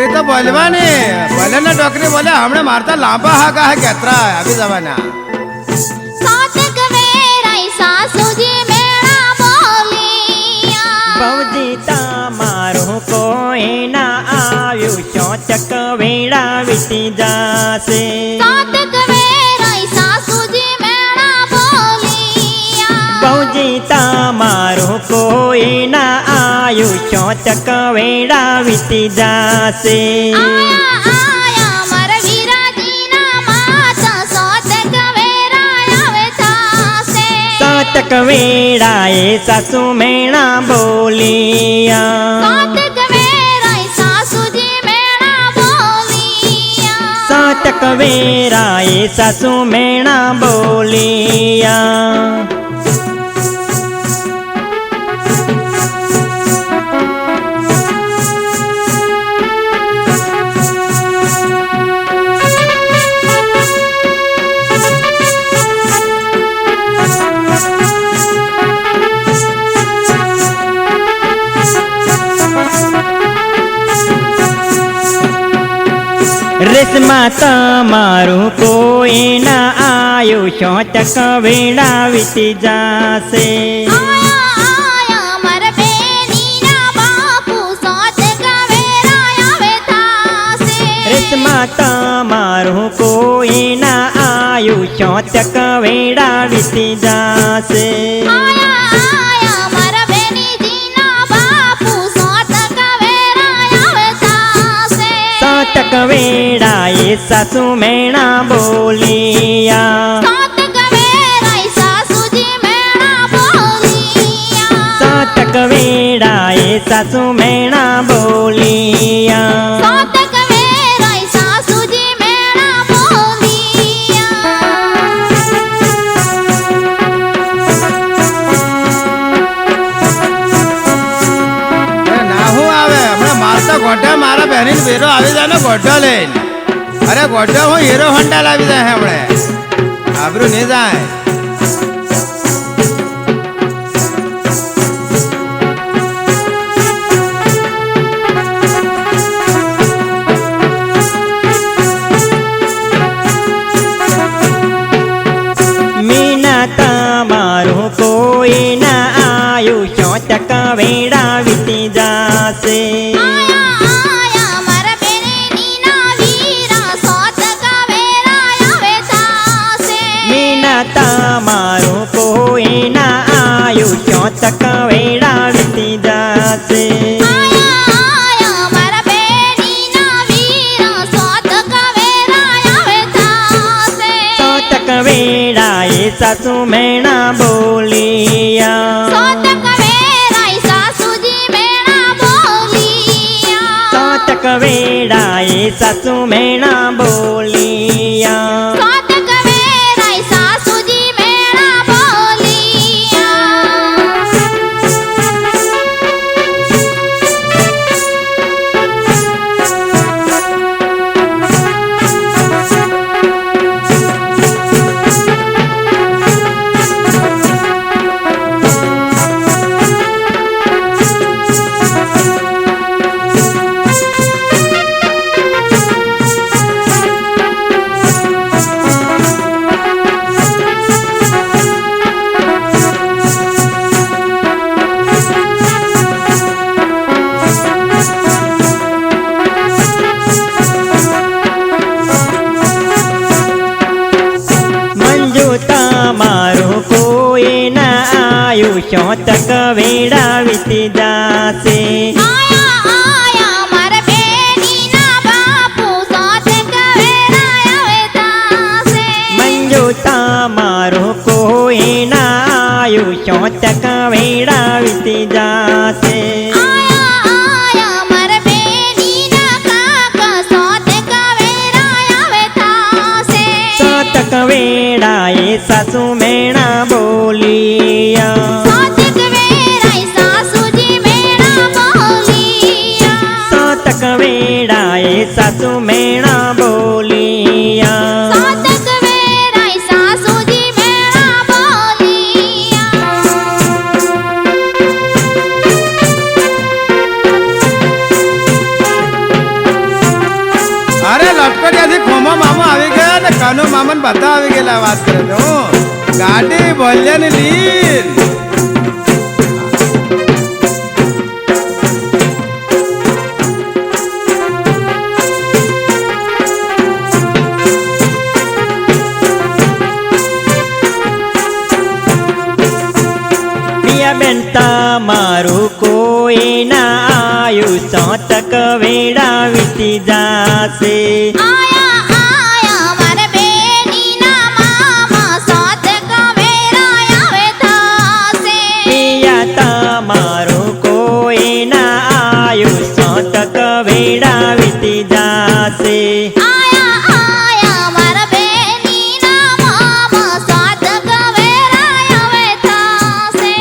डोकरी तो बोलवानी बोले ना डोकरी बोले हमने मारता लांबा हाका है केत्रा अभी जमाना सातक वेराई सासुजी मेरा बोलिया बहुजी तामारू कोई ना आयु चौचक वेड़ा विती जासे सातक वेराई सासुजी मेरा बोलिया बहुजी तामारू कोई ना आयु चौचक वेड़ा विती जासे आया आया मर वीराजी ना माता सातक वेराया वे थासे सातक वेड़ाए सासु मेणा बोलिया सातक वेराई सासुजी मेरा बोलिया सातक वेड़ाए सासु मेणा बोलिया रेशमा तमारू कोई ना आयु चौचक वेड़ा विती जासे आया आया मर बेनी ना बापू सातक वेराया वे थासे रेशमा तमारू कोई ना आयु चौचक वेड़ा विती जासे आया आया मर बेनी जी ना बापू सातक वेराया वे थासे सातक वेड़ाए सासु मेणा बोलिया सातक वेराई सासुजी मेरा बोलिया सातक वेड़ाए सासु मेणा बोलिया सातक वेराई सासुजी मेरा बोलिया ना हूँ आवे हमने मारता गोटा मारा बहनी हीरो આવી જાય ને ગોઢો લઈને અરે ગોઢો હું હીરો હોન્ડા લાવી જાય હમણે આબરૂ નહીં જાય मीना तमारू कोई ना आयु चौचक वेड़ा विती जासे आया आया मर बेनी ना वीरा सातक वेराया वे थासे मीना तमारू कोई ना आयु चौचक वेड़ा विती जासे आया आया मर बेनी ना वीरा सातक वेराया वे थासे चौचक वेड़ाए सासु मेणा बोलिया सातक वेराई सासुजी मेरा बोलिया सातक वेड़ाए सासु मेणा बोलिया सातक वेराई सासुजी मेरा बोलिया मंजू तमारू कोई ना आयु चौचक वेड़ा विती जासे आया आया मर बेनी ना बापू सातक वेराया वे थासे मंजू तमारू कोई ना आयु चौचक वेड़ा विती जासे आया आया मर बेनी ना काका सातक वेराया वे थासे सातक वेड़ाए सासु मेणा बोलिया सातक वेराई सासुजी मेरा बोलिया सातक वेड़ाए सासु मेणा बोलिया सातक वेराई सासुजी मेरा बोलिया વાત કરે છે હું ગાડી બોલ્યાની લીન બેન તમારું કોઈ ના આયુ તક વેડા વીતી જાશે આયા આયા મારા બેનીના મામા સાત કવેરા આવે થાશે પિયા તમારું કોઈ ના આયુ તક વેડા વીતી જાશે આયા આયા મારા બેનીના મામા સાત કવેરા આવે થાશે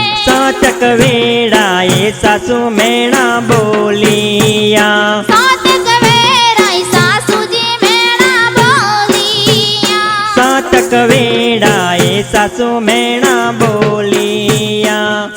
તક વેડાએ સાસુ મેણા બોલિયા સાત કવેરાય સાસુજી મેણા બોલિયા સાતક વેડાએ સાસુ મેણા બોલિયા